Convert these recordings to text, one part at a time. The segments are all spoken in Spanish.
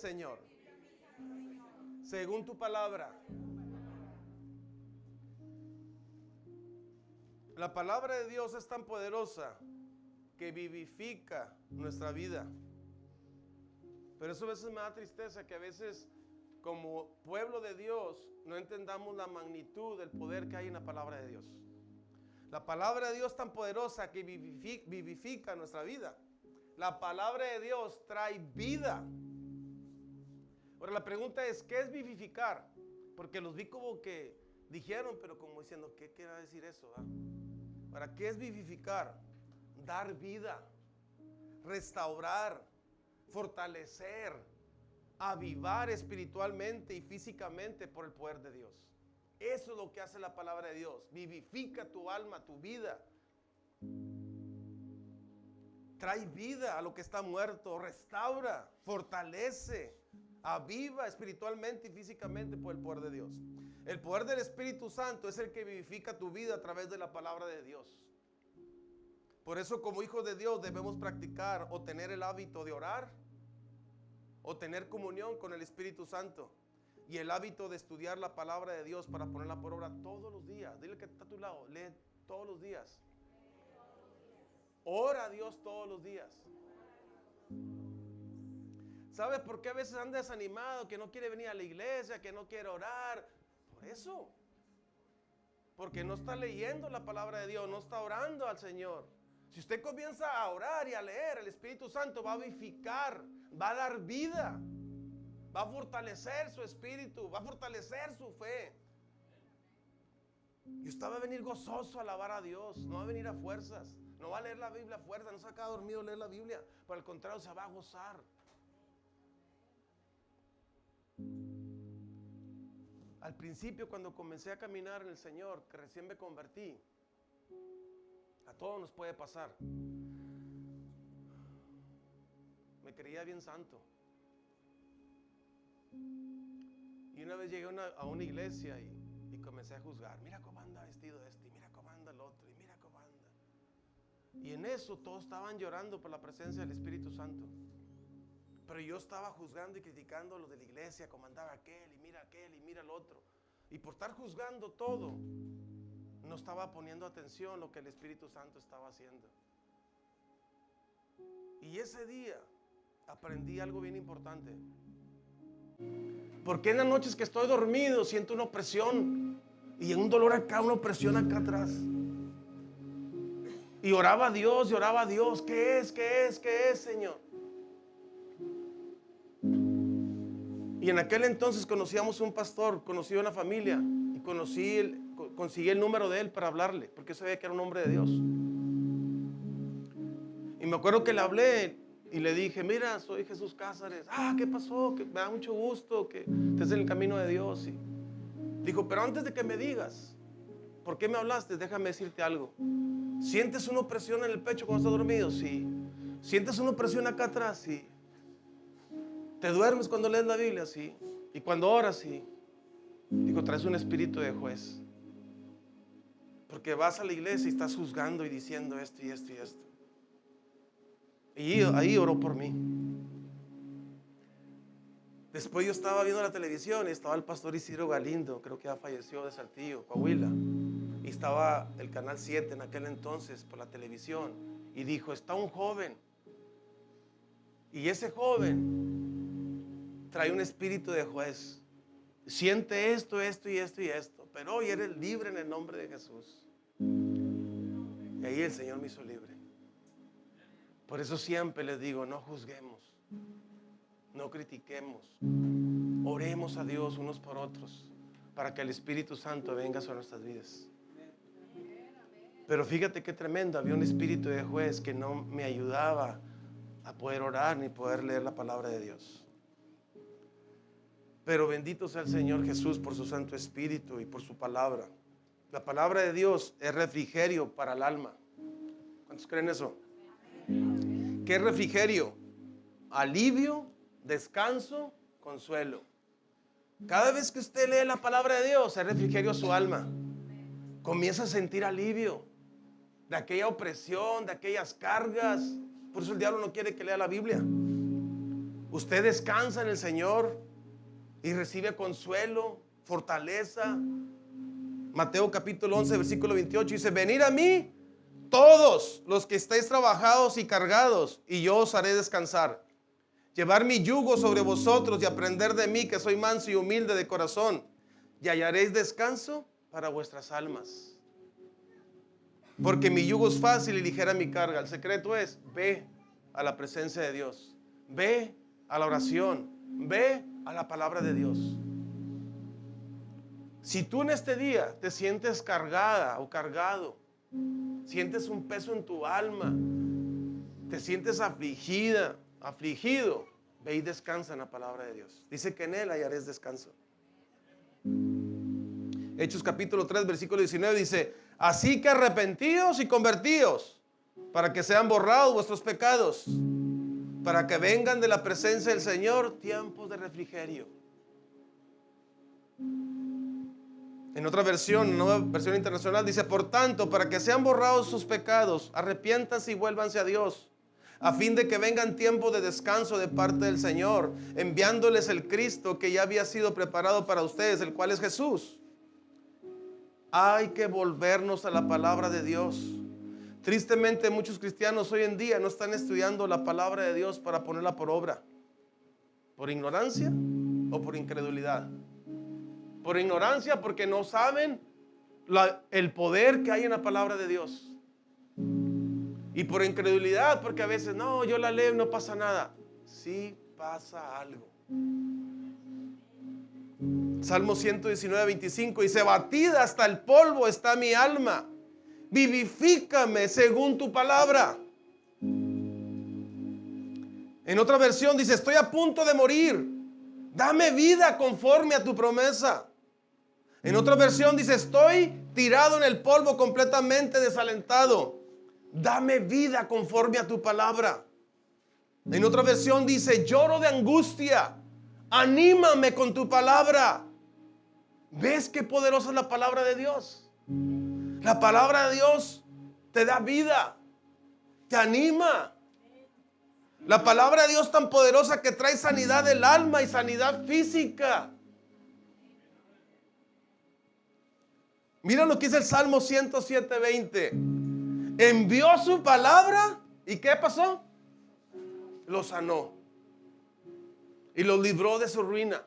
Señor, según tu palabra. La palabra de Dios es tan poderosa que vivifica nuestra vida. Pero eso a veces me da tristeza, que a veces como pueblo de Dios no entendamos la magnitud del poder que hay en la palabra de Dios. La palabra de Dios es tan poderosa que vivifica nuestra vida. La palabra de Dios trae vida. Ahora la pregunta es, ¿qué es vivificar? Porque los vi como que dijeron, pero como diciendo, ¿qué quiere decir eso? Ahora, ¿qué es vivificar? Dar vida, restaurar, fortalecer, avivar espiritualmente y físicamente por el poder de Dios. Eso es lo que hace la palabra de Dios. Vivifica tu alma, tu vida. Trae vida a lo que está muerto, restaura, fortalece, aviva espiritualmente y físicamente por el poder de Dios. El poder del Espíritu Santo es el que vivifica tu vida a través de la palabra de Dios. Por eso, como hijos de Dios, debemos practicar o tener el hábito de orar o tener comunión con el Espíritu Santo y el hábito de estudiar la palabra de Dios para ponerla por obra todos los días. Dile que está a tu lado, lee todos los días. Ora a Dios todos los días. ¿Sabes por qué a veces anda desanimado, que no quiere venir a la iglesia, que no quiere orar? Por eso. Porque no está leyendo la palabra de Dios, no está orando al Señor. Si usted comienza a orar y a leer, el Espíritu Santo va a vivificar, va a dar vida, va a fortalecer su espíritu, va a fortalecer su fe. Y usted va a venir gozoso a alabar a Dios, no va a venir a fuerzas, no va a leer la Biblia a fuerzas, no se va a quedar dormido a leer la Biblia, por el contrario se va a gozar. Al principio, cuando comencé a caminar en el Señor, que recién me convertí, a todos nos puede pasar. Me creía bien santo. Y una vez llegué a una iglesia y comencé a juzgar. Mira cómo anda vestido este, y mira cómo anda el otro, y mira cómo anda. Y en eso todos estaban llorando por la presencia del Espíritu Santo. Pero yo estaba juzgando y criticando a los de la iglesia, cómo andaba aquel, y mira el otro. Y por estar juzgando todo, no estaba poniendo atención a lo que el Espíritu Santo estaba haciendo. Y ese día aprendí algo bien importante. Porque en las noches que estoy dormido siento una opresión y un dolor acá, una opresión acá atrás. Y oraba a Dios, ¿qué es, Señor? Y en aquel entonces conocíamos un pastor, conocí a una familia y conseguí el número de él para hablarle, porque yo sabía que era un hombre de Dios. Y me acuerdo que le hablé y le dije, mira, soy Jesús Cázares. ¿Qué pasó? Que me da mucho gusto que estés en el camino de Dios. Y dijo, pero antes de que me digas, ¿por qué me hablaste? Déjame decirte algo. ¿Sientes una opresión en el pecho cuando estás dormido? Sí. ¿Sientes una opresión acá atrás? Sí. ¿Te duermes cuando lees la Biblia? Sí. ¿Y cuando oras? Sí. Dijo, traes un espíritu de juez. Porque vas a la iglesia y estás juzgando y diciendo esto y esto y esto. Y ahí oró por mí. Después yo estaba viendo la televisión y estaba el pastor Isidro Galindo, creo que ya falleció, de Saltillo, Coahuila. Y estaba el canal 7 en aquel entonces por la televisión. Y dijo, está un joven. Y ese joven trae un espíritu de juez. Siente esto y esto. Pero hoy eres libre en el nombre de Jesús. Y ahí el Señor me hizo libre. Por eso siempre les digo, no juzguemos, no critiquemos, oremos a Dios unos por otros para que el Espíritu Santo venga sobre nuestras vidas. Pero fíjate qué tremendo, había un espíritu de juez que no me ayudaba a poder orar ni poder leer la palabra de Dios. Pero bendito sea el Señor Jesús por su Santo Espíritu y por su palabra. La palabra de Dios es refrigerio para el alma. ¿Cuántos creen eso? ¿Qué es refrigerio? Alivio, descanso, consuelo. Cada vez que usted lee la palabra de Dios, es refrigerio a su alma. Comienza a sentir alivio de aquella opresión, de aquellas cargas. Por eso el diablo no quiere que lea la Biblia. Usted descansa en el Señor y recibe consuelo, fortaleza. Mateo capítulo 11, versículo 28 dice: venid a mí todos los que estáis trabajados y cargados, y yo os haré descansar. Llevar mi yugo sobre vosotros y aprender de mí, que soy manso y humilde de corazón, y hallaréis descanso para vuestras almas. Porque mi yugo es fácil y ligera mi carga. El secreto es: ve a la presencia de Dios, ve a la oración, ve a la palabra de Dios. Si tú en este día te sientes cargada o cargado, sientes un peso en tu alma, te sientes afligida, afligido, ve y descansa en la palabra de Dios. Dice que en Él hallaréis descanso. Hechos capítulo 3, versículo 19 dice: así que arrepentíos y convertíos, para que sean borrados vuestros pecados, para que vengan de la presencia del Señor tiempos de refrigerio. En otra versión, nueva versión internacional, dice: por tanto, para que sean borrados sus pecados, arrepiéntanse y vuélvanse a Dios, a fin de que vengan tiempos de descanso de parte del Señor, enviándoles el Cristo que ya había sido preparado para ustedes, el cual es Jesús. Hay que volvernos a la palabra de Dios. Tristemente, muchos cristianos hoy en día no están estudiando la palabra de Dios para ponerla por obra, por ignorancia o por incredulidad. Por ignorancia, porque no saben el poder que hay en la palabra de Dios. Y por incredulidad, porque a veces, no, yo la leo y no pasa nada. Sí pasa algo. Salmo 119, 25 dice: batida hasta el polvo está mi alma, vivifícame según tu palabra. En otra versión dice: estoy a punto de morir, dame vida conforme a tu promesa. En otra versión dice: estoy tirado en el polvo completamente desalentado, dame vida conforme a tu palabra. En otra versión dice: lloro de angustia, anímame con tu palabra. ¿Ves qué poderosa es la palabra de Dios? La palabra de Dios te da vida, te anima. La palabra de Dios tan poderosa que trae sanidad del alma y sanidad física. Mira lo que dice el Salmo 107, 20. Envió su palabra y ¿qué pasó? Lo sanó y lo libró de su ruina.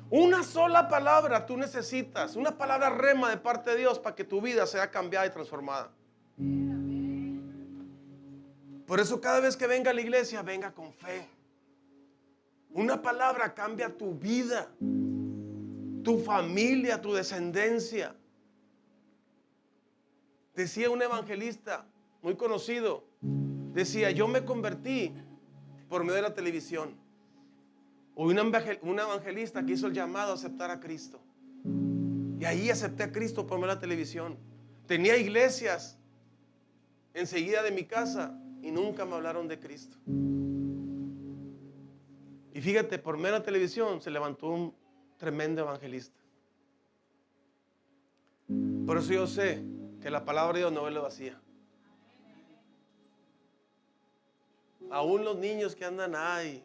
Una sola palabra tú necesitas, una palabra rema de parte de Dios para que tu vida sea cambiada y transformada. Por eso cada vez que venga a la iglesia, venga con fe. Una palabra cambia tu vida, tu familia, tu descendencia. Decía un evangelista muy conocido, decía: yo me convertí por medio de la televisión. O un evangelista que hizo el llamado a aceptar a Cristo. Y ahí acepté a Cristo por medio de la televisión. Tenía iglesias enseguida de mi casa y nunca me hablaron de Cristo. Y fíjate, por medio de la televisión se levantó un tremendo evangelista. Por eso yo sé que la palabra de Dios no vuelve vacía. Aún los niños que andan ahí,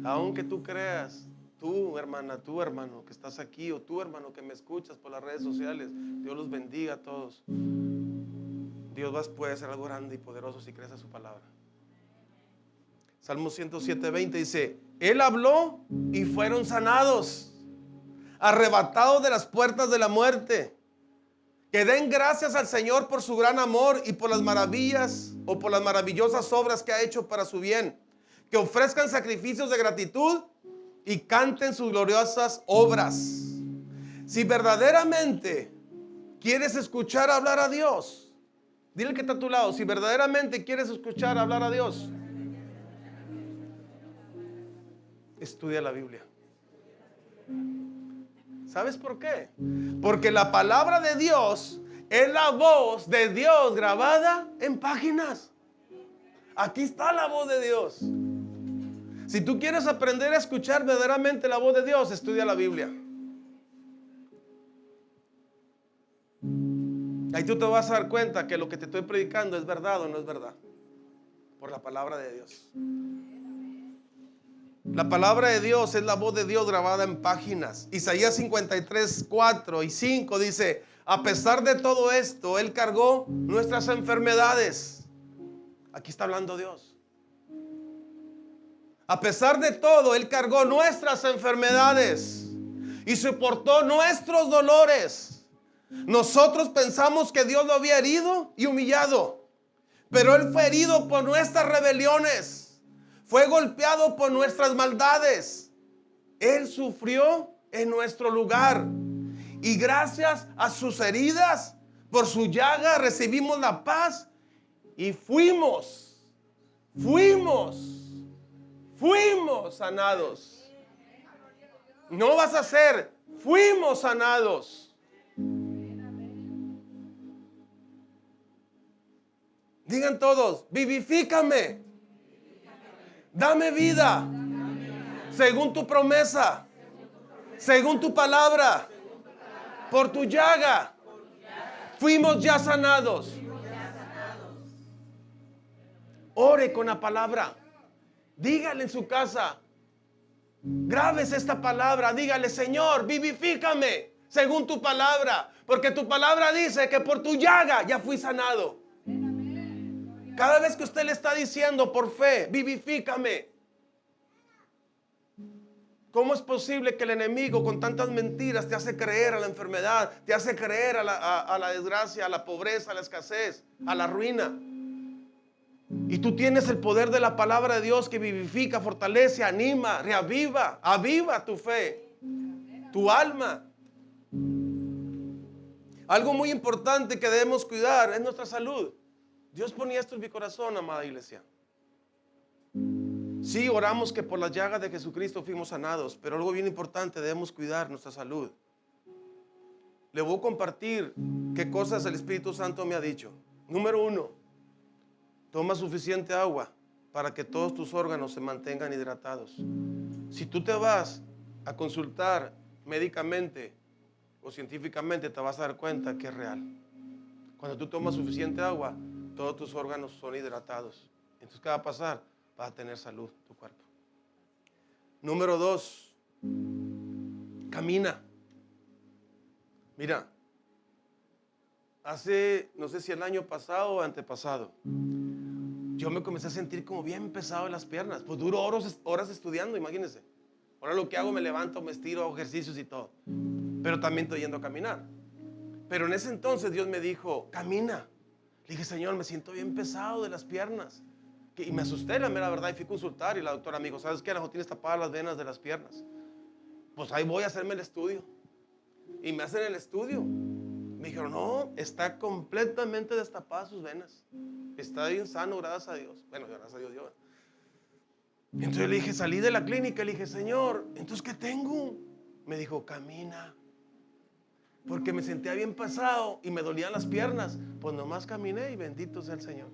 aunque tú creas, tú hermana, tú hermano que estás aquí, o tú hermano que me escuchas por las redes sociales, Dios los bendiga a todos. Dios puede hacer algo grande y poderoso si crees a su palabra. Salmo 107, 20 dice: Él habló y fueron sanados, arrebatados de las puertas de la muerte. Que den gracias al Señor por su gran amor y por las maravillas o por las maravillosas obras que ha hecho para su bien. Que ofrezcan sacrificios de gratitud y canten sus gloriosas obras. Si verdaderamente quieres escuchar hablar a Dios, dile al que está a tu lado: si verdaderamente quieres escuchar hablar a Dios, estudia la Biblia. ¿Sabes por qué? Porque la palabra de Dios es la voz de Dios grabada en páginas. Aquí está la voz de Dios. Si tú quieres aprender a escuchar verdaderamente la voz de Dios, estudia la Biblia. Ahí tú te vas a dar cuenta que lo que te estoy predicando es verdad o no es verdad. Por la palabra de Dios. La palabra de Dios es la voz de Dios grabada en páginas. Isaías 53, 4 y 5 dice: a pesar de todo esto, Él cargó nuestras enfermedades. Aquí está hablando Dios. A pesar de todo, Él cargó nuestras enfermedades y soportó nuestros dolores. Nosotros pensamos que Dios lo había herido y humillado, pero Él fue herido por nuestras rebeliones, fue golpeado por nuestras maldades. Él sufrió en nuestro lugar, y gracias a sus heridas, por su llaga, recibimos la paz y fuimos sanados. No vas a ser, fuimos sanados. Digan todos: vivifícame, dame vida, según tu promesa, según tu palabra, por tu llaga, fuimos ya sanados. Ore con la palabra. Dígale en su casa, grabes esta palabra, dígale: Señor, vivifícame según tu palabra, porque tu palabra dice que por tu llaga ya fui sanado. Cada vez que usted le está diciendo por fe: vivifícame. ¿Cómo es posible que el enemigo con tantas mentiras te hace creer a la enfermedad, te hace creer a la desgracia, a la pobreza, a la escasez, a la ruina? Y tú tienes el poder de la palabra de Dios que vivifica, fortalece, anima, reaviva, aviva tu fe, tu alma. Algo muy importante que debemos cuidar es nuestra salud. Dios ponía esto en mi corazón, amada iglesia. Sí, oramos que por las llagas de Jesucristo fuimos sanados, pero algo bien importante, debemos cuidar nuestra salud. Le voy a compartir qué cosas el Espíritu Santo me ha dicho. Número 1, toma suficiente agua para que todos tus órganos se mantengan hidratados. Si tú te vas a consultar médicamente o científicamente, te vas a dar cuenta que es real. Cuando tú tomas suficiente agua, todos tus órganos son hidratados. Entonces, ¿qué va a pasar? Vas a tener salud tu cuerpo. Número 2, camina. Mira, hace, no sé si el año pasado o antepasado, yo me comencé a sentir como bien pesado en las piernas. Pues duro horas estudiando, imagínense. Ahora lo que hago, me levanto, me estiro, hago ejercicios y todo. Pero también estoy yendo a caminar. Pero en ese entonces Dios me dijo: camina. Le dije: Señor, me siento bien pesado de las piernas. Y me asusté, la mera verdad, y fui a consultar. Y la doctora me dijo: ¿sabes qué? No tienes tapadas las venas de las piernas. Pues ahí voy a hacerme el estudio. Y me hacen el estudio. Me dijeron: no, está completamente destapadas sus venas. Está bien sano, gracias a Dios. Bueno, gracias a Dios, Dios. Entonces le dije, salí de la clínica y le dije: Señor, ¿entonces qué tengo? Me dijo: camina. Porque me sentía bien pasado y me dolían las piernas. Pues nomás caminé y bendito sea el Señor.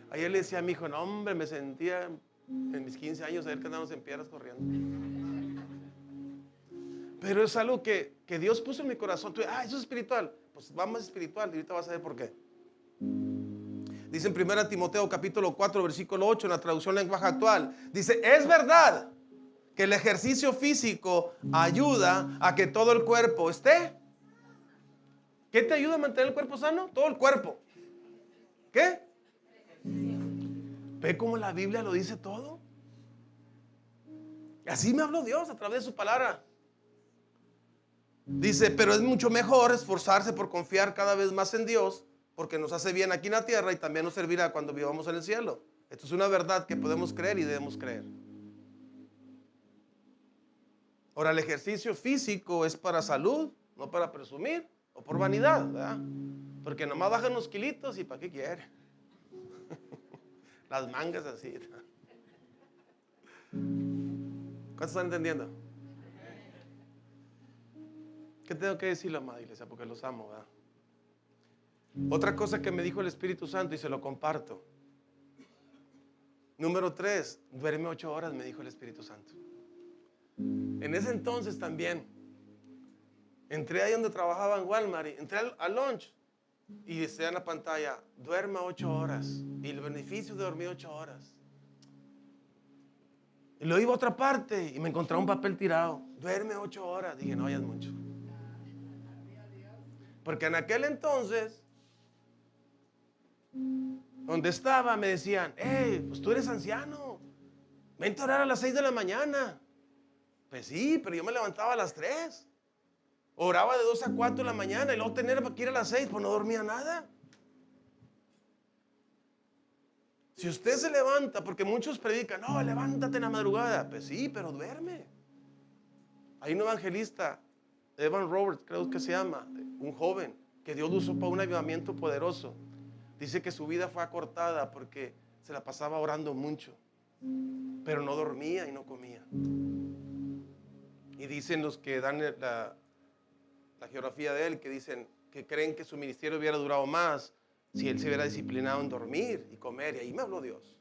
Ayer le decía a mi hijo: no, hombre, me sentía en mis 15 años ayer que andábamos en piedras corriendo. Pero es algo que Dios puso en mi corazón. Tú, eso es espiritual. Pues va más espiritual y ahorita vas a ver por qué. Dice en 1 Timoteo capítulo 4 versículo 8 en la traducción lenguaje actual. Dice: es verdad que el ejercicio físico ayuda a que todo el cuerpo esté. ¿Qué te ayuda a mantener el cuerpo sano? Todo el cuerpo. ¿Qué? ¿Ve cómo la Biblia lo dice todo? Así me habló Dios a través de su palabra. Dice: pero es mucho mejor esforzarse por confiar cada vez más en Dios, porque nos hace bien aquí en la tierra y también nos servirá cuando vivamos en el cielo. Esto es una verdad que podemos creer y debemos creer. Ahora, el ejercicio físico es para salud, no para presumir o por vanidad, ¿verdad? Porque nomás bajan unos kilitos y ¿para qué quiere? Las mangas así. ¿Cuántos están entendiendo? ¿Qué tengo que decirle, amada iglesia? Porque los amo, ¿verdad? Otra cosa que me dijo el Espíritu Santo y se lo comparto. Número 3, duerme 8 horas, me dijo el Espíritu Santo. En ese entonces también entré ahí donde trabajaba en Walmart, entré al lunch Y decía en la pantalla, duerma 8 horas. Y el beneficio de dormir 8 horas. Y lo iba a otra parte y me encontré un papel tirado. Duerme 8 horas. Dije, no, ya es mucho. Porque en aquel entonces, donde estaba, me decían, pues tú eres anciano. Vente a orar a las 6 de la mañana. Pues sí, pero yo me levantaba a las 3. Oraba de 2 a 4 de la mañana y luego tener que ir a las 6, pues no dormía nada. Si usted se levanta, porque muchos predican, no, levántate en la madrugada. Pues sí, pero duerme. Hay un evangelista, Evan Roberts, creo que se llama, un joven que Dios lo usó para un avivamiento poderoso. Dice que su vida fue acortada porque se la pasaba orando mucho, pero no dormía y no comía. Y dicen los que dan la geografía de él, que dicen que creen que su ministerio hubiera durado más si él se hubiera disciplinado en dormir y comer. Y ahí me habló Dios.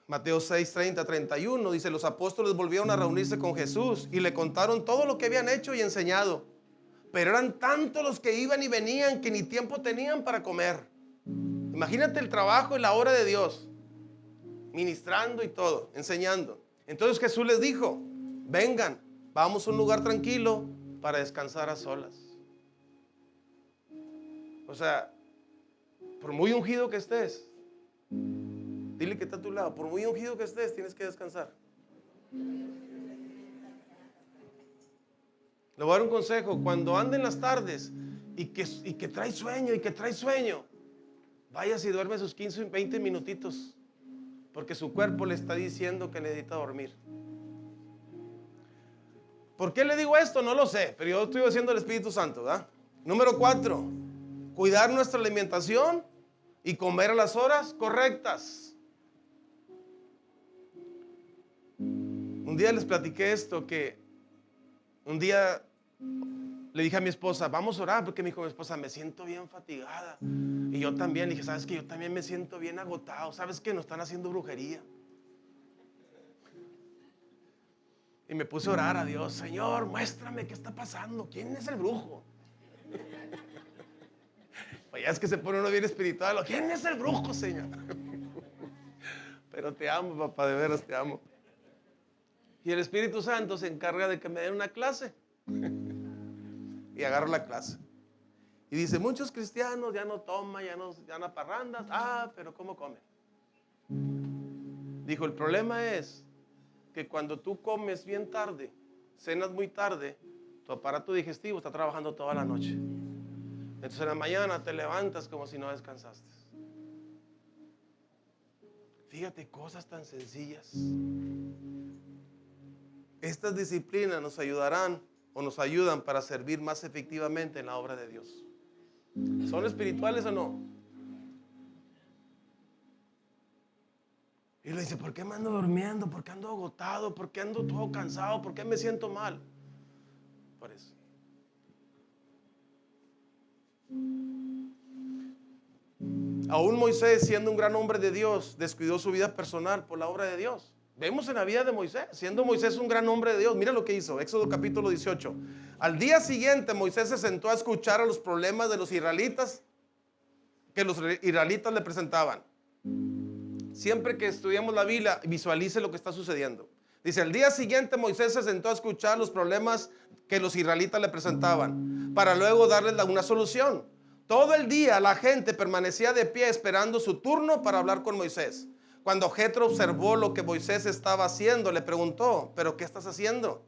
Mateo 6, 30, 31 dice, los apóstoles volvieron a reunirse con Jesús y le contaron todo lo que habían hecho y enseñado. Pero eran tantos los que iban y venían que ni tiempo tenían para comer. Imagínate el trabajo y la obra de Dios, ministrando y todo, enseñando. Entonces Jesús les dijo, vengan, vamos a un lugar tranquilo para descansar a solas. O sea, por muy ungido que estés, dile que está a tu lado, por muy ungido que estés, tienes que descansar. Le voy a dar un consejo, cuando ande en las tardes y que trae sueño, váyase y duerme sus 15 y 20 minutitos, porque su cuerpo le está diciendo que necesita dormir. ¿Por qué le digo esto? No lo sé, pero yo estoy haciendo el Espíritu Santo, ¿verdad? Número 4, cuidar nuestra alimentación y comer a las horas correctas. Un día les platiqué esto, que un día le dije a mi esposa, vamos a orar, porque me dijo mi esposa, me siento bien fatigada. Y yo también, le dije, ¿sabes qué? Yo también me siento bien agotado. ¿Sabes qué? Nos están haciendo brujería. Y me puse a orar a Dios, Señor, muéstrame qué está pasando. ¿Quién es el brujo? Pues ya es que se pone uno bien espiritual. ¿Quién es el brujo, Señor? Pero te amo, papá, de veras te amo. Y el Espíritu Santo se encarga de que me den una clase. Y agarro la clase. Y dice, muchos cristianos ya no toman, ya no parrandas. Pero ¿cómo comen? Dijo, el problema es que cuando tú comes bien tarde, cenas muy tarde, tu aparato digestivo está trabajando toda la noche. Entonces en la mañana te levantas como si no descansaste. Fíjate, cosas tan sencillas. Estas disciplinas nos ayudarán o nos ayudan para servir más efectivamente en la obra de Dios. ¿Son espirituales o no? Y le dice, ¿por qué me ando durmiendo? ¿Por qué ando agotado? ¿Por qué ando todo cansado? ¿Por qué me siento mal? Por eso. Aún Moisés, siendo un gran hombre de Dios, descuidó su vida personal por la obra de Dios. Vemos en la vida de Moisés, siendo Moisés un gran hombre de Dios, mira lo que hizo, Éxodo capítulo 18. Al día siguiente Moisés se sentó a escuchar a los problemas de los israelitas que los israelitas le presentaban. Siempre que estudiamos la Biblia, visualice lo que está sucediendo. Dice, al día siguiente Moisés se sentó a escuchar los problemas que los israelitas le presentaban, para luego darles una solución. Todo el día la gente permanecía de pie esperando su turno para hablar con Moisés. Cuando Jetro observó lo que Moisés estaba haciendo, le preguntó, ¿pero qué estás haciendo?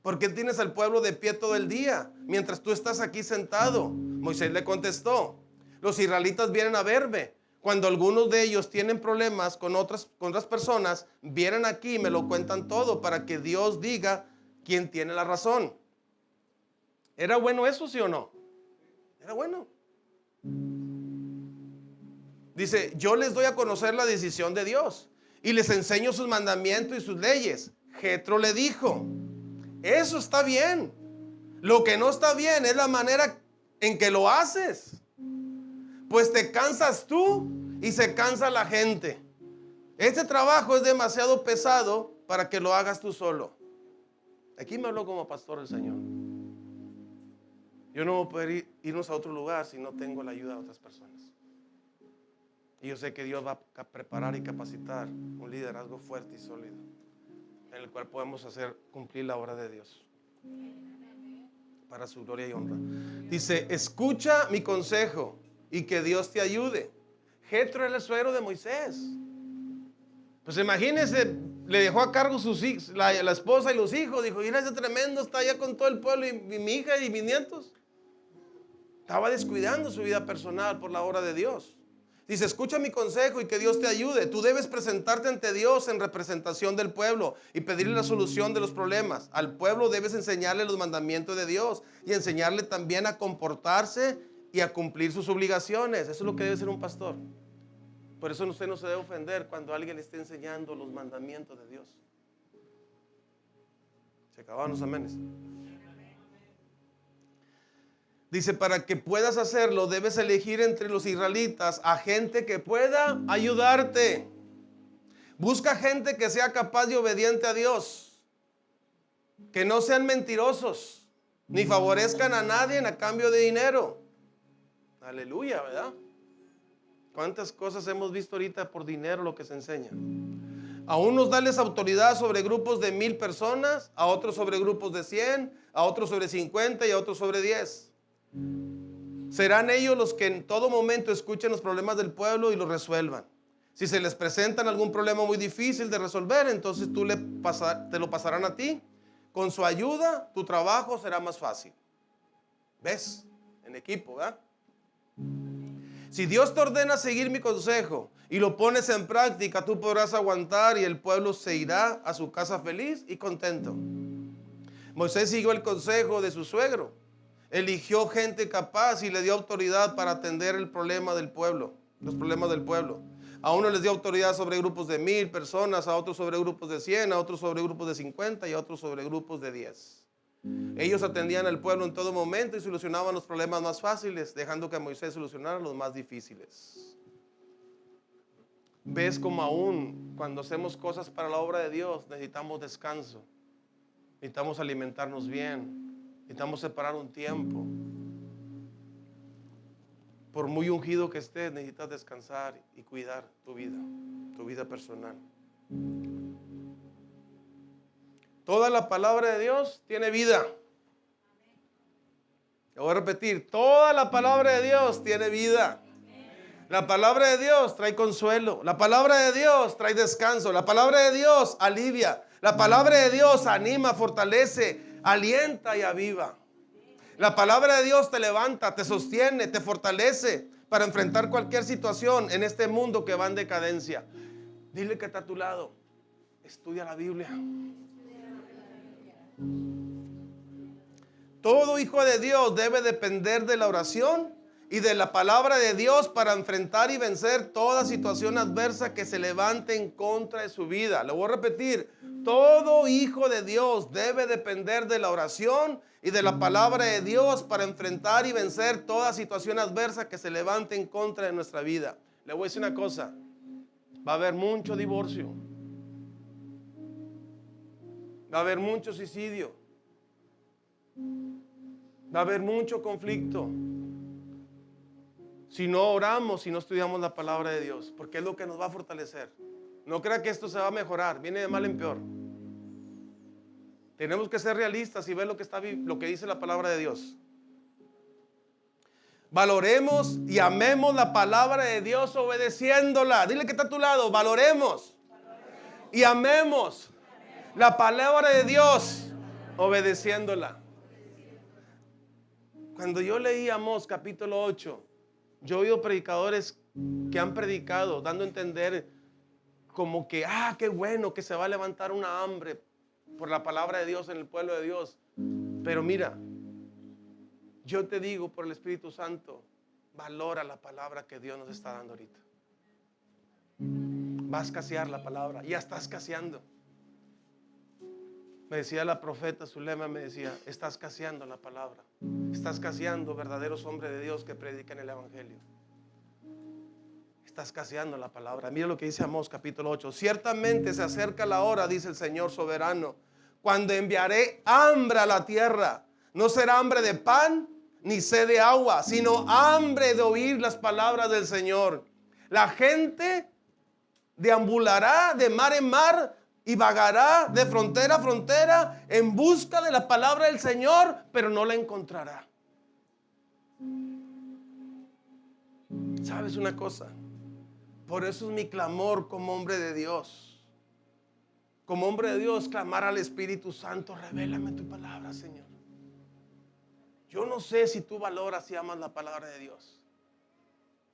¿Por qué tienes al pueblo de pie todo el día mientras tú estás aquí sentado? Moisés le contestó, los israelitas vienen a verme. Cuando algunos de ellos tienen problemas con otras personas, vienen aquí y me lo cuentan todo para que Dios diga quién tiene la razón. ¿Era bueno eso, sí o no? Era bueno. Dice, yo les doy a conocer la decisión de Dios y les enseño sus mandamientos y sus leyes. Jetro le dijo, eso está bien. Lo que no está bien es la manera en que lo haces. Pues te cansas tú y se cansa la gente. Este trabajo es demasiado pesado para que lo hagas tú solo. Aquí me habló como pastor el Señor. Yo no voy a poder irnos a otro lugar si no tengo la ayuda de otras personas. Y yo sé que Dios va a preparar y capacitar un liderazgo fuerte y sólido, en el cual podemos hacer cumplir la obra de Dios para su gloria y honra. Dice, escucha mi consejo y que Dios te ayude. Jetro era el suegro de Moisés. Pues imagínense, le dejó a cargo sus hijos, la esposa y los hijos. Dijo, mira, ese tremendo está allá con todo el pueblo y mi hija y mis nietos. Estaba descuidando su vida personal por la obra de Dios. Dice, escucha mi consejo y que Dios te ayude. Tú debes presentarte ante Dios en representación del pueblo y pedirle la solución de los problemas. Al pueblo debes enseñarle los mandamientos de Dios y enseñarle también a comportarse y a cumplir sus obligaciones. Eso es lo que debe ser un pastor. Por eso usted no se debe ofender cuando alguien le esté enseñando los mandamientos de Dios. Se acabaron los amenes. Dice, para que puedas hacerlo, debes elegir entre los israelitas a gente que pueda ayudarte. Busca gente que sea capaz y obediente a Dios. Que no sean mentirosos, ni favorezcan a nadie a cambio de dinero. Aleluya, ¿verdad? ¿Cuántas cosas hemos visto ahorita por dinero lo que se enseña? A unos darles autoridad sobre grupos de 1000 personas, a otros sobre grupos de 100, a otros sobre 50 y a otros sobre 10. Serán ellos los que en todo momento escuchen los problemas del pueblo y los resuelvan. Si se les presentan algún problema muy difícil de resolver, entonces te lo pasarán a ti. Con su ayuda, tu trabajo será más fácil. ¿Ves? En equipo, ¿verdad? Si Dios te ordena seguir mi consejo y lo pones en práctica, tú podrás aguantar y el pueblo se irá a su casa feliz y contento. Moisés siguió el consejo de su suegro. Eligió gente capaz y le dio autoridad para atender el problema del pueblo, los problemas del pueblo. A uno les dio autoridad sobre grupos de 1000 personas, a otros sobre grupos de 100, a otros sobre grupos de 50 y a otros sobre grupos de 10. Ellos atendían al pueblo en todo momento y solucionaban los problemas más fáciles, dejando que Moisés solucionara los más difíciles. Ves como aún cuando hacemos cosas para la obra de Dios necesitamos descanso, necesitamos alimentarnos bien, necesitamos separar un tiempo. Por muy ungido que estés, necesitas descansar y cuidar tu vida personal. Toda la palabra de Dios tiene vida. Lo voy a repetir, toda la palabra de Dios tiene vida. La palabra de Dios trae consuelo. La palabra de Dios trae descanso. La palabra de Dios alivia. La palabra de Dios anima, fortalece, alienta y aviva. La palabra de Dios te levanta, te sostiene, te fortalece para enfrentar cualquier situación en este mundo que va en decadencia. Dile que está a tu lado, estudia la Biblia. Todo hijo de Dios debe depender de la oración y de la palabra de Dios para enfrentar y vencer toda situación adversa que se levante en contra de su vida. Lo voy a repetir, todo hijo de Dios debe depender de la oración y de la palabra de Dios para enfrentar y vencer toda situación adversa que se levante en contra de nuestra vida. Le voy a decir una cosa, va a haber mucho divorcio, va a haber mucho suicidio, va a haber mucho conflicto. Si no oramos, si no estudiamos la palabra de Dios, porque es lo que nos va a fortalecer. No crea que esto se va a mejorar, viene de mal en peor. Tenemos que ser realistas y ver lo que dice la palabra de Dios. Valoremos y amemos la palabra de Dios obedeciéndola. Dile que está a tu lado, valoremos y amemos la palabra de Dios obedeciéndola. Cuando yo leí Amós capítulo 8, yo he oído predicadores que han predicado dando a entender como que, qué bueno que se va a levantar una hambre por la palabra de Dios en el pueblo de Dios. Pero mira, yo te digo por el Espíritu Santo, valora la palabra que Dios nos está dando ahorita. Va a escasear la palabra, ya está escaseando. Me decía la profeta Zulema, me decía, está escaseando la palabra. Está escaseando verdaderos hombres de Dios que predican el Evangelio. Está escaseando la palabra. Mira lo que dice Amós capítulo 8. Ciertamente se acerca la hora, dice el Señor soberano, cuando enviaré hambre a la tierra. No será hambre de pan, ni sed de agua, sino hambre de oír las palabras del Señor. La gente deambulará de mar en mar y vagará de frontera a frontera en busca de la palabra del Señor, pero no la encontrará. ¿Sabes una cosa? Por eso es mi clamor como hombre de Dios. Como hombre de Dios, clamar al Espíritu Santo: revélame tu palabra, Señor. Yo no sé si tú valoras y amas la palabra de Dios.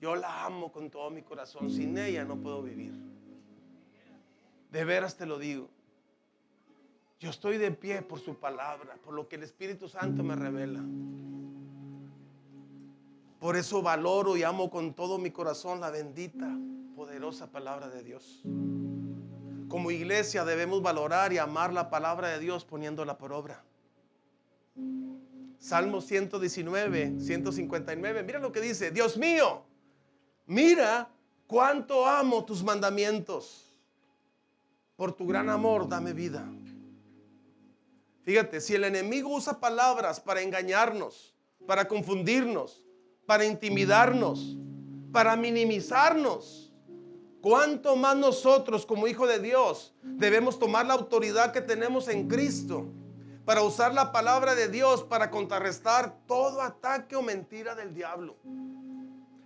Yo la amo con todo mi corazón. Sin ella no puedo vivir. De veras te lo digo. Yo estoy de pie por su palabra, por lo que el Espíritu Santo me revela. Por eso valoro y amo con todo mi corazón la bendita, poderosa palabra de Dios. Como iglesia debemos valorar y amar la palabra de Dios poniéndola por obra. Salmo 119, 159. Mira lo que dice: Dios mío, mira cuánto amo tus mandamientos. Por tu gran amor dame vida. Fíjate, si el enemigo usa palabras para engañarnos, para confundirnos, para intimidarnos, para minimizarnos, ¿cuánto más nosotros como hijos de Dios debemos tomar la autoridad que tenemos en Cristo para usar la palabra de Dios para contrarrestar todo ataque o mentira del diablo?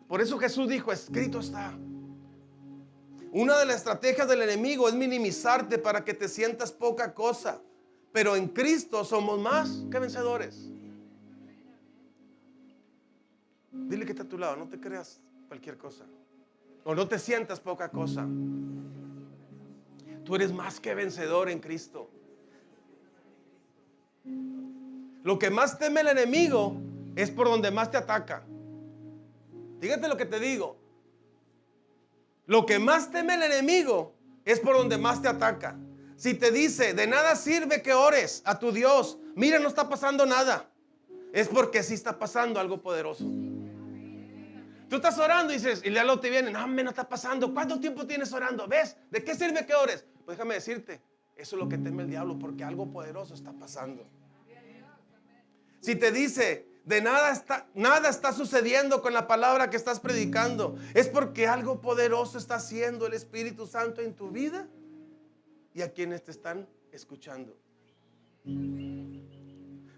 Por eso Jesús dijo: escrito está. Una de las estrategias del enemigo es minimizarte para que te sientas poca cosa, pero en Cristo somos más que vencedores. Dile que está a tu lado: no te creas cualquier cosa, o no te sientas poca cosa. Tú eres más que vencedor en Cristo. Lo que más teme el enemigo es por donde más te ataca. Fíjate lo que te digo. Lo que más teme el enemigo es por donde más te ataca. Si te dice: de nada sirve que ores a tu Dios, mira, no está pasando nada, es porque sí está pasando algo poderoso. Tú estás orando y dices, y luego te vienen: no, no está pasando. ¿Cuánto tiempo tienes orando? ¿Ves? ¿De qué sirve que ores? Pues déjame decirte, eso es lo que teme el diablo, porque algo poderoso está pasando. Si te dice: de nada está sucediendo con la palabra que estás predicando, es porque algo poderoso está haciendo el Espíritu Santo en tu vida y a quienes te están escuchando.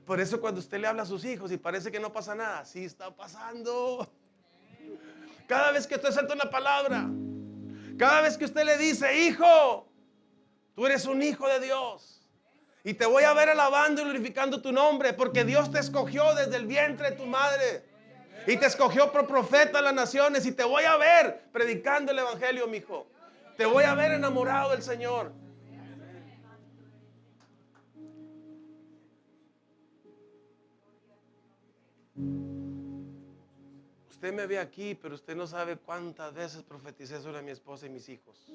Por eso cuando usted le habla a sus hijos y parece que no pasa nada, sí está pasando. Cada vez que usted suelta una palabra, cada vez que usted le dice: hijo, tú eres un hijo de Dios y te voy a ver alabando y glorificando tu nombre, porque Dios te escogió desde el vientre de tu madre y te escogió por profeta a las naciones, y te voy a ver predicando el evangelio, mi hijo. Te voy a ver enamorado del Señor. Usted me ve aquí, pero usted no sabe cuántas veces profeticé sobre mi esposa y mis hijos,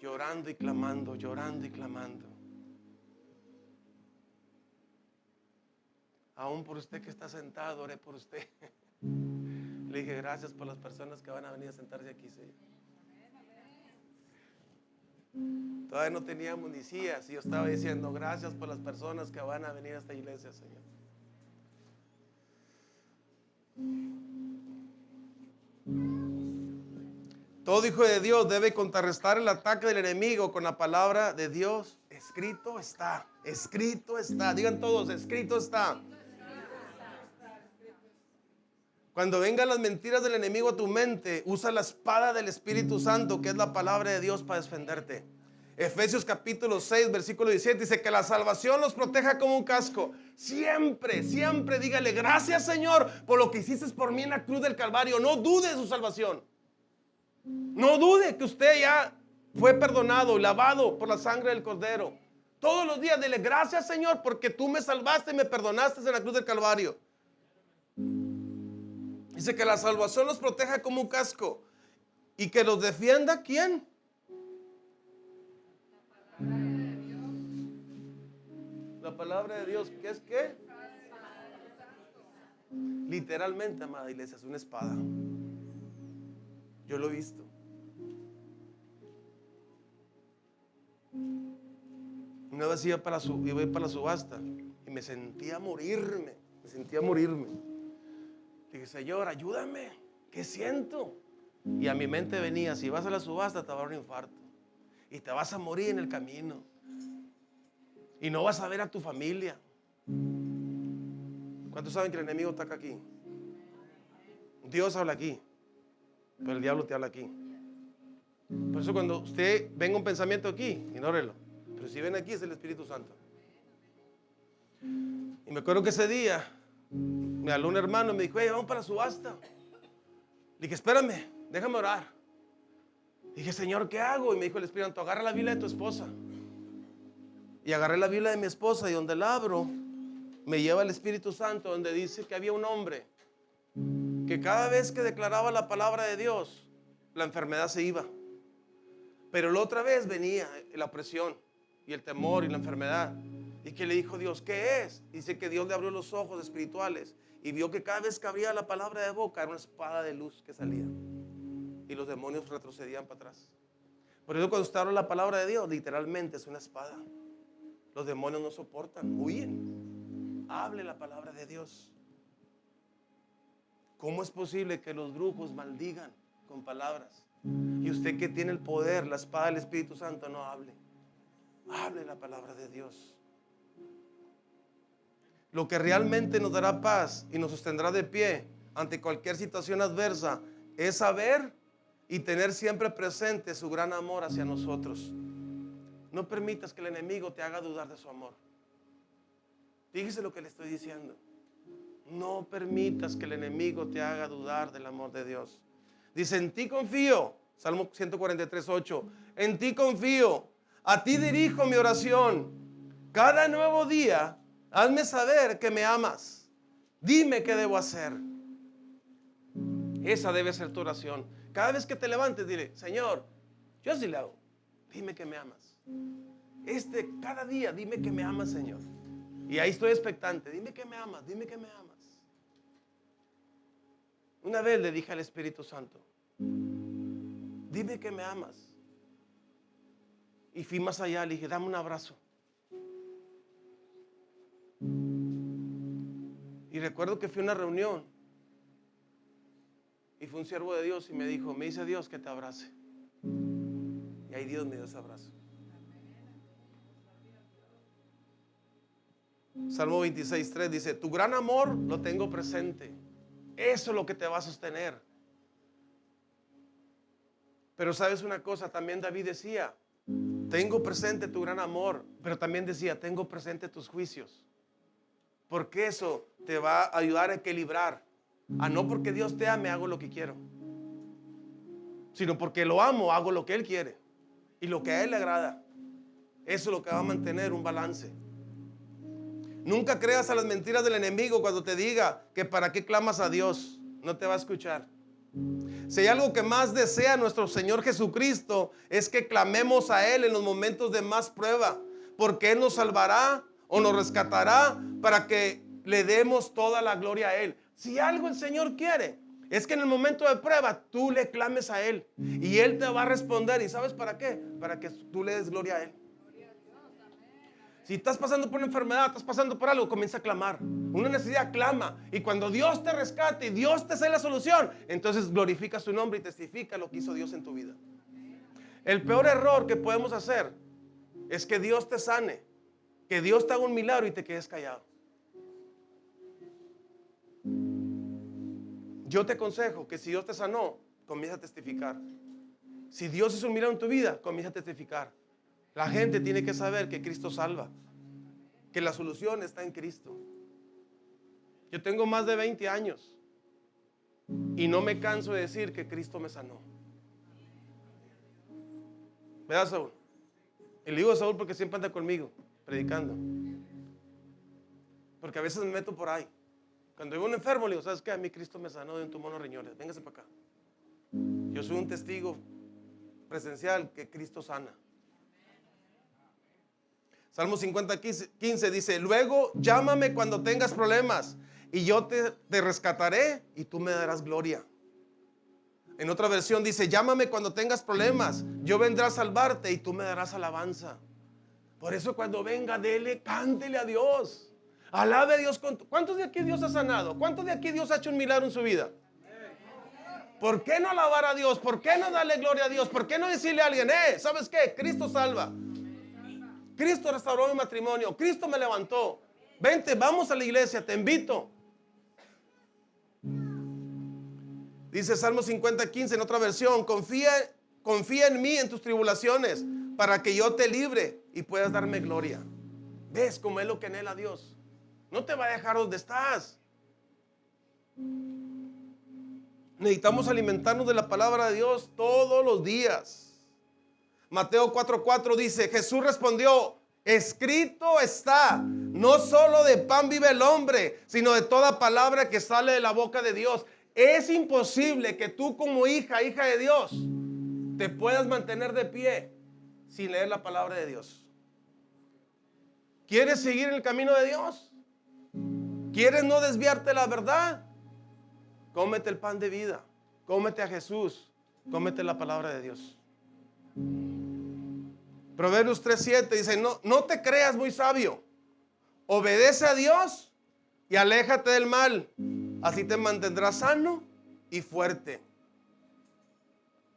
llorando y clamando, llorando y clamando. Aún por usted que está sentado, oré por usted. Le dije: gracias por las personas que van a venir a sentarse aquí, Señor. Todavía no teníamos ni sillas y yo estaba diciendo: gracias por las personas que van a venir a esta iglesia, Señor. Todo hijo de Dios debe contrarrestar el ataque del enemigo con la palabra de Dios. Escrito está, escrito está. Digan todos: escrito está. Cuando vengan las mentiras del enemigo a tu mente, usa la espada del Espíritu Santo, que es la palabra de Dios, para defenderte. Efesios capítulo 6, versículo 17 dice: que la salvación los proteja como un casco. Siempre, siempre dígale: gracias, Señor, por lo que hiciste por mí en la cruz del Calvario. No dude de su salvación. No dude que usted ya fue perdonado y lavado por la sangre del Cordero. Todos los días dile: gracias, Señor, porque tú me salvaste y me perdonaste en la cruz del Calvario. Dice que la salvación los proteja como un casco y que los defienda. ¿Quién? La palabra de Dios. ¿Qué es qué? Literalmente, amada iglesia, es una espada. Yo lo he visto. Una vez iba para la subasta y me sentía morirme. Me sentía morirme. Dije, Señor, ayúdame. ¿Qué siento? Y a mi mente venía, si vas a la subasta te va a dar un infarto. Y te vas a morir en el camino. Y no vas a ver a tu familia. ¿Cuántos saben que el enemigo está aquí? Dios habla aquí, pero el diablo te habla aquí. Por eso cuando usted venga un pensamiento aquí, ignórelo. Pero si ven aquí es el Espíritu Santo. Y me acuerdo que ese día me habló un hermano y me dijo, vamos para la subasta. Le dije, espérame, déjame orar. Dije, Señor, ¿qué hago? Y me dijo el Espíritu Santo, agarra la Biblia de tu esposa. Y agarré la Biblia de mi esposa y donde la abro, me lleva el Espíritu Santo donde dice que había un hombre que cada vez que declaraba la palabra de Dios, la enfermedad se iba. Pero la otra vez venía la opresión y el temor y la enfermedad. Y que le dijo Dios, ¿qué es? Dice que Dios le abrió los ojos espirituales y vio que cada vez que abría la palabra de boca era una espada de luz que salía. Y los demonios retrocedían para atrás. Por eso cuando usted habla la palabra de Dios, literalmente es una espada. Los demonios no soportan, huyen. Hable la palabra de Dios. ¿Cómo es posible que los brujos maldigan con palabras? Y usted que tiene el poder, la espada del Espíritu Santo, no hable. Hable la palabra de Dios. Lo que realmente nos dará paz y nos sostendrá de pie ante cualquier situación adversa es saber y tener siempre presente su gran amor hacia nosotros. No permitas que el enemigo te haga dudar de su amor. Fíjese lo que le estoy diciendo. No permitas que el enemigo te haga dudar del amor de Dios. Dice, en ti confío. Salmo 143:8. En ti confío. A ti dirijo mi oración. Cada nuevo día, hazme saber que me amas. Dime qué debo hacer. Esa debe ser tu oración. Cada vez que te levantes, dile, Señor, yo así le hago. Dime que me amas. Cada día, dime que me amas, Señor. Y ahí estoy expectante. Dime que me amas, dime que me amas. Una vez le dije al Espíritu Santo, dime que me amas. Y fui más allá, le dije, dame un abrazo. Y recuerdo que fui a una reunión y fue un siervo de Dios y me dijo, me dice Dios que te abrace. Y ahí Dios me dio ese abrazo. Salmo 26:3 dice, tu gran amor lo tengo presente. Eso es lo que te va a sostener. Pero sabes una cosa, también David decía, tengo presente tu gran amor, pero también decía, tengo presente tus juicios. Porque eso te va a ayudar a equilibrar. No porque Dios te ame, hago lo que quiero, sino porque lo amo, hago lo que Él quiere y lo que a Él le agrada. Eso es lo que va a mantener un balance. Nunca creas a las mentiras del enemigo cuando te diga que para qué clamas a Dios. No te va a escuchar. Si hay algo que más desea nuestro Señor Jesucristo es que clamemos a Él en los momentos de más prueba, porque Él nos salvará o nos rescatará para que le demos toda la gloria a Él. Si algo el Señor quiere es que en el momento de prueba tú le clames a Él y Él te va a responder. ¿Y sabes para qué? Para que tú le des gloria a Él. Si estás pasando por una enfermedad, estás pasando por algo, comienza a clamar. Una necesidad, clama. Y cuando Dios te rescate y Dios te hace la solución, entonces glorifica su nombre y testifica lo que hizo Dios en tu vida. El peor error que podemos hacer es que Dios te sane, que Dios te haga un milagro y te quedes callado. Yo te aconsejo que si Dios te sanó, comienza a testificar. Si Dios hizo un milagro en tu vida, comienza a testificar. La gente tiene que saber que Cristo salva, que la solución está en Cristo. Yo tengo más de 20 años y no me canso de decir que Cristo me sanó. ¿Verdad, Saúl? Y le digo a Saúl porque siempre anda conmigo, predicando. Porque a veces me meto por ahí. Cuando veo un enfermo, le digo, ¿sabes qué? A mí Cristo me sanó de un tumor en los riñones. Véngase para acá. Yo soy un testigo presencial que Cristo sana. Salmo 50:15 dice, luego llámame cuando tengas problemas y yo te rescataré y tú me darás gloria. En otra versión dice, llámame cuando tengas problemas, yo vendré a salvarte y tú me darás alabanza. Por eso cuando venga, cántele a Dios. Alabe a Dios con... ¿Cuántos de aquí Dios ha sanado? ¿Cuántos de aquí Dios ha hecho un milagro en su vida? ¿Por qué no alabar a Dios? ¿Por qué no darle gloria a Dios? ¿Por qué no decirle a alguien, ¿sabes qué? Cristo salva. Cristo restauró mi matrimonio. Cristo me levantó. Vente, vamos a la iglesia, te invito. Dice Salmo 50:15 en otra versión, confía en mí en tus tribulaciones para que yo te libre y puedas darme gloria. ¿Ves cómo es lo que anhela Dios? No te va a dejar donde estás. Necesitamos alimentarnos de la palabra de Dios todos los días. Mateo 4:4 dice, Jesús respondió, escrito está, no solo de pan vive el hombre, sino de toda palabra que sale de la boca de Dios. Es imposible que tú como hija de Dios, te puedas mantener de pie sin leer la palabra de Dios. ¿Quieres seguir en el camino de Dios? ¿Quieres no desviarte de la verdad? Cómete el pan de vida, cómete a Jesús, cómete la palabra de Dios. Proverbios 3:7 dice, no te creas muy sabio, obedece a Dios y aléjate del mal, así te mantendrás sano y fuerte.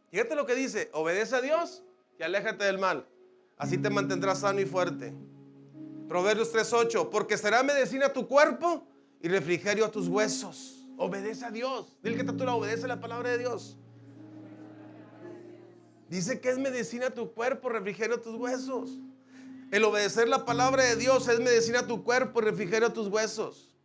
Fíjate lo que dice, obedece a Dios y aléjate del mal, así te mantendrás sano y fuerte. Proverbios 3:8, porque será medicina a tu cuerpo y refrigerio a tus huesos. Obedece a Dios. Dile que tú la obedece a la palabra de Dios. Dice que es medicina a tu cuerpo, refrigerio a tus huesos. El obedecer la palabra de Dios es medicina a tu cuerpo, refrigerio a tus huesos.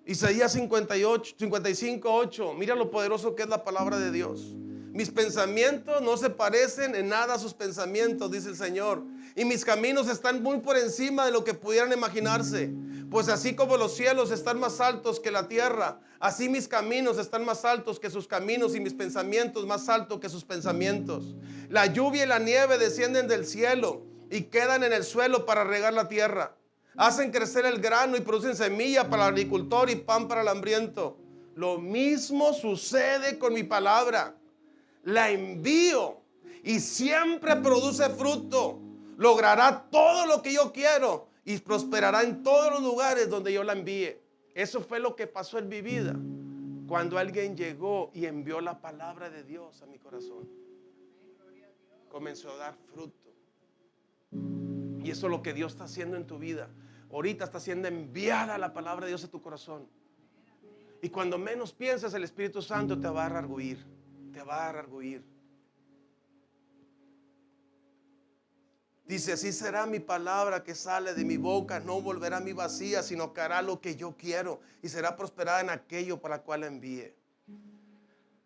Isaías 55:8. Mira lo poderoso que es la palabra de Dios. Mis pensamientos no se parecen en nada a sus pensamientos, dice el Señor. Y mis caminos están muy por encima de lo que pudieran imaginarse. Pues así como los cielos están más altos que la tierra, así mis caminos están más altos que sus caminos y mis pensamientos más altos que sus pensamientos. La lluvia y la nieve descienden del cielo y quedan en el suelo para regar la tierra. Hacen crecer el grano y producen semilla para el agricultor y pan para el hambriento. Lo mismo sucede con mi palabra. La envío y siempre produce fruto. Logrará todo lo que yo quiero y prosperará en todos los lugares donde yo la envíe. Eso fue lo que pasó en mi vida cuando alguien llegó y envió la palabra de Dios a mi corazón. Comenzó a dar fruto. Y eso es lo que Dios está haciendo en tu vida. Ahorita está siendo enviada la palabra de Dios a tu corazón. Y cuando menos piensas, el Espíritu Santo te va a redarguir. Te va a redarguir. Dice, así será mi palabra que sale de mi boca, no volverá a mí vacía, sino que hará lo que yo quiero y será prosperada en aquello para cual la envíe.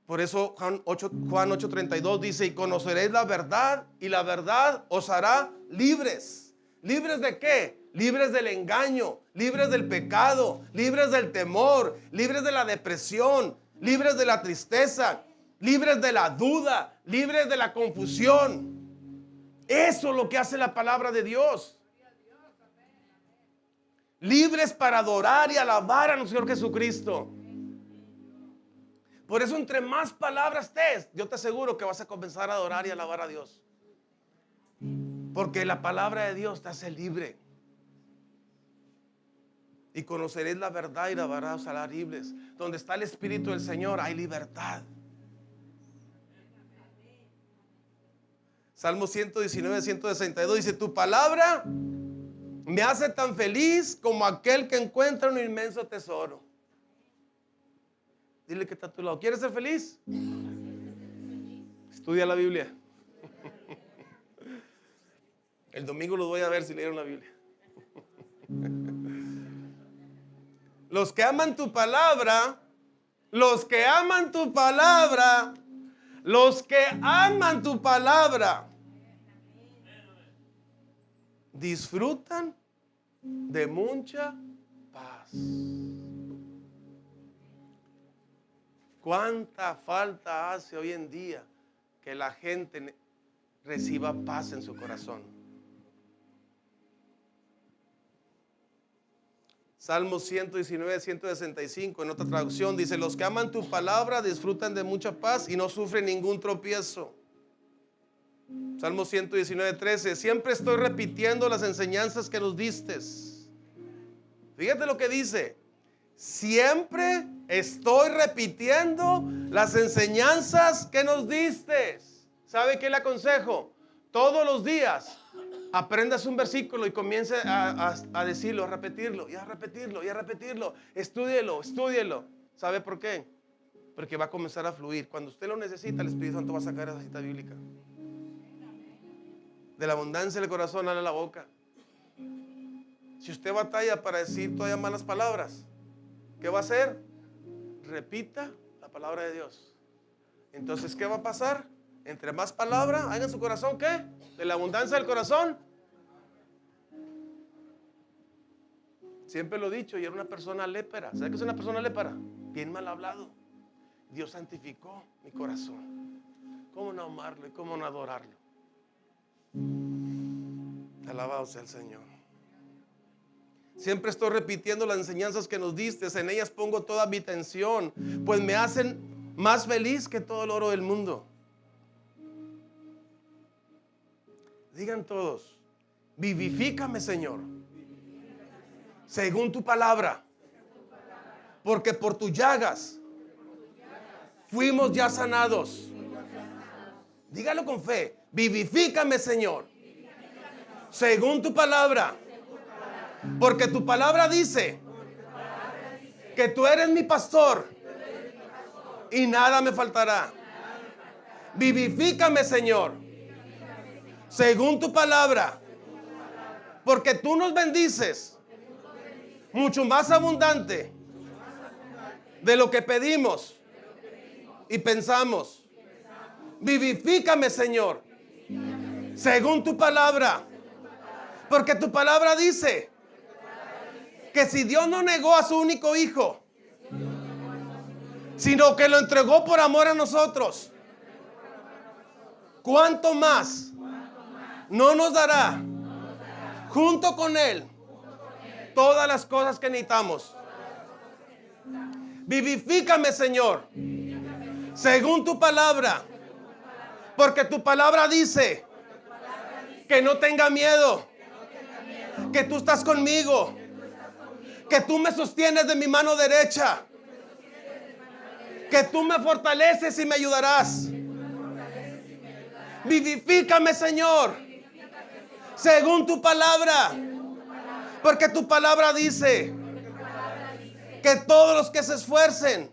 Por eso Juan 8:32 dice, y conoceréis la verdad y la verdad os hará libres. ¿Libres de qué? Libres del engaño, libres del pecado, libres del temor, libres de la depresión, libres de la tristeza, libres de la duda, libres de la confusión. Eso es lo que hace la palabra de Dios. Libres para adorar y alabar a nuestro Señor Jesucristo. Por eso entre más palabras estés, yo te aseguro que vas a comenzar a adorar y alabar a Dios. Porque la palabra de Dios te hace libre. Y conoceréis la verdad y la verdad os hará libres. Donde está el Espíritu del Señor hay libertad. Salmo 119:162 dice, tu palabra me hace tan feliz como aquel que encuentra un inmenso tesoro. Dile que está a tu lado, ¿quieres ser feliz? Estudia la Biblia. El domingo los voy a ver si leyeron la Biblia. Los que aman tu palabra, los que aman tu palabra, los que aman tu palabra, disfrutan de mucha paz. ¿Cuánta falta hace hoy en día que la gente reciba paz en su corazón? Salmo 119:165 en otra traducción dice, los que aman tu palabra disfrutan de mucha paz y no sufren ningún tropiezo. Salmo 119:13, siempre estoy repitiendo las enseñanzas que nos diste. Fíjate lo que dice. Siempre estoy repitiendo las enseñanzas que nos diste. ¿Sabe qué le aconsejo? Todos los días aprendas un versículo y comience a decirlo, a repetirlo, y a repetirlo, y a repetirlo. Estúdielo. ¿Sabe por qué? Porque va a comenzar a fluir. Cuando usted lo necesita, el Espíritu Santo va a sacar esa cita bíblica. De la abundancia del corazón habla la boca. Si usted batalla para decir todavía malas palabras, ¿qué va a hacer? Repita la palabra de Dios. Entonces, ¿qué va a pasar? Entre más palabra hay en su corazón, ¿qué? De la abundancia del corazón. Siempre lo he dicho, y era una persona lépera. ¿Sabe qué es una persona lépera? Bien mal hablado. Dios santificó mi corazón. ¿Cómo no amarlo y cómo no adorarlo? Alabado sea el Señor. Siempre estoy repitiendo las enseñanzas que nos diste. En ellas pongo toda mi atención, pues me hacen más feliz que todo el oro del mundo. Digan todos: vivifícame, Señor, según tu palabra, porque por tus llagas fuimos ya sanados. Dígalo con fe: vivifícame, Señor, según tu palabra, porque tu palabra dice que tú eres mi pastor y nada me faltará. Vivifícame, Señor, según tu palabra, porque tú nos bendices mucho más abundante de lo que pedimos y pensamos. Vivifícame, Señor, según tu palabra, porque tu palabra dice que si Dios no negó a su único hijo, sino que lo entregó por amor a nosotros, ¿cuánto más no nos dará junto con Él todas las cosas que necesitamos? Vivifícame, Señor, según tu palabra, porque tu palabra dice que no tenga miedo, que tú estás conmigo, que tú me sostienes de mi mano derecha, que tú me fortaleces y me ayudarás. Vivifícame, Señor, según tu palabra, porque tu palabra dice que todos los que se esfuercen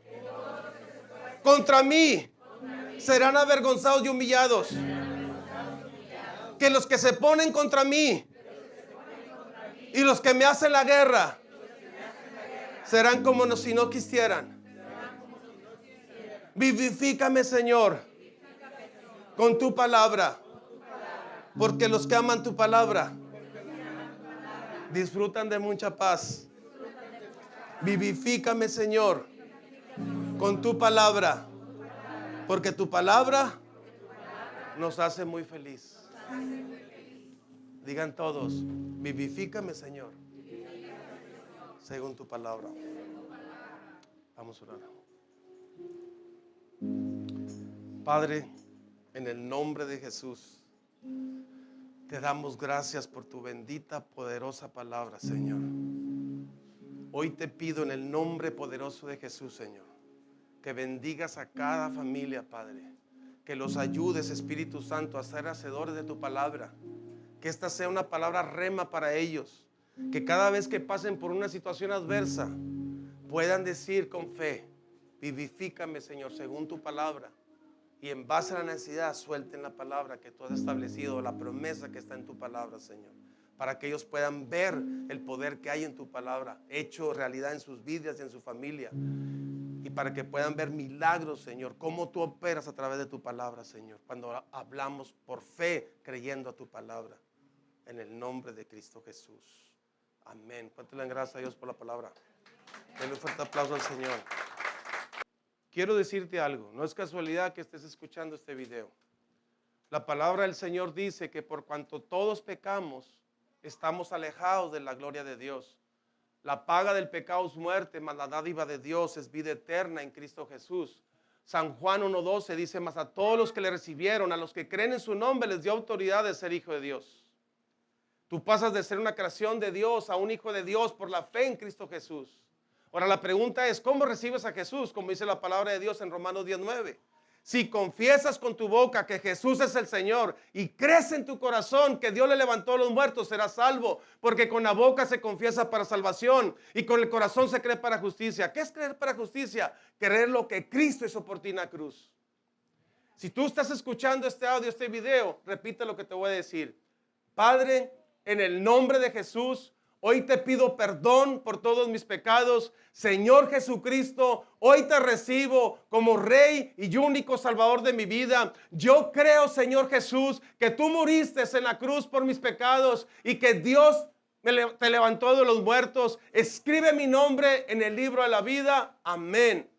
contra mí serán avergonzados y humillados. Que los que se ponen contra mí y los que me hacen la guerra serán como si no quisieran. Vivifícame, Señor, con tu palabra, porque los que aman tu palabra disfrutan de mucha paz. Vivifícame, Señor, con tu palabra, porque tu palabra nos hace muy feliz. Digan todos: vivifícame, Señor, según tu palabra. Vamos a orar. Padre, en el nombre de Jesús, te damos gracias por tu bendita, poderosa palabra, Señor. Hoy te pido en el nombre poderoso de Jesús, Señor, que bendigas a cada familia, Padre. Que los ayudes, Espíritu Santo, a ser hacedores de tu palabra. Que esta sea una palabra rema para ellos. Que cada vez que pasen por una situación adversa, puedan decir con fe: vivifícame, Señor, según tu palabra. Y en base a la necesidad, suelten la palabra que tú has establecido, la promesa que está en tu palabra, Señor. Para que ellos puedan ver el poder que hay en tu palabra, hecho realidad en sus vidas y en su familia. Y para que puedan ver milagros, Señor, cómo tú operas a través de tu palabra, Señor. Cuando hablamos por fe, creyendo a tu palabra. En el nombre de Cristo Jesús. Amén. ¿Cuánto le dan gracias a Dios por la palabra? Denle un fuerte aplauso al Señor. Quiero decirte algo. No es casualidad que estés escuchando este video. La palabra del Señor dice que por cuanto todos pecamos, estamos alejados de la gloria de Dios. La paga del pecado es muerte, mas la dádiva de Dios es vida eterna en Cristo Jesús. San Juan 1:12 dice: mas a todos los que le recibieron, a los que creen en su nombre, les dio autoridad de ser hijo de Dios. Tú pasas de ser una creación de Dios a un hijo de Dios por la fe en Cristo Jesús. Ahora la pregunta es, ¿cómo recibes a Jesús? Como dice la palabra de Dios en Romanos 10:9. Si confiesas con tu boca que Jesús es el Señor y crees en tu corazón que Dios le levantó a los muertos, serás salvo. Porque con la boca se confiesa para salvación y con el corazón se cree para justicia. ¿Qué es creer para justicia? Creer lo que Cristo hizo por ti en la cruz. Si tú estás escuchando este audio, este video, repite lo que te voy a decir. Padre, en el nombre de Jesús, hoy te pido perdón por todos mis pecados. Señor Jesucristo, hoy te recibo como Rey y único Salvador de mi vida. Yo creo, Señor Jesús, que tú moriste en la cruz por mis pecados y que Dios te levantó de los muertos. Escribe mi nombre en el libro de la vida. Amén.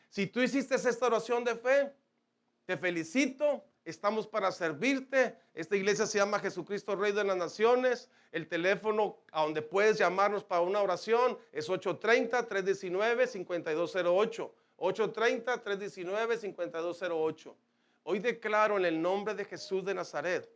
Si tú hiciste esta oración de fe, te felicito. Estamos para servirte. Esta iglesia se llama Jesucristo Rey de las Naciones. El teléfono a donde puedes llamarnos para una oración es 830-319-5208. 830-319-5208. Hoy declaro en el nombre de Jesús de Nazaret.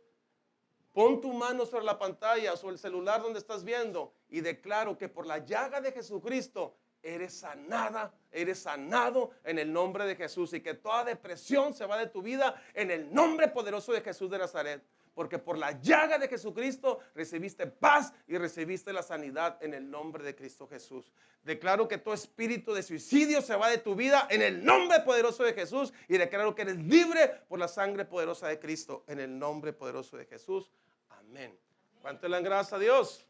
Pon tu mano sobre la pantalla o sobre el celular donde estás viendo y declaro que por la llaga de Jesucristo eres sanada, eres sanado en el nombre de Jesús, y que toda depresión se va de tu vida en el nombre poderoso de Jesús de Nazaret, porque por la llaga de Jesucristo recibiste paz y recibiste la sanidad en el nombre de Cristo Jesús. Declaro que todo espíritu de suicidio se va de tu vida en el nombre poderoso de Jesús, y declaro que eres libre por la sangre poderosa de Cristo en el nombre poderoso de Jesús. Amén. ¿Cuánto le dan gracias a Dios?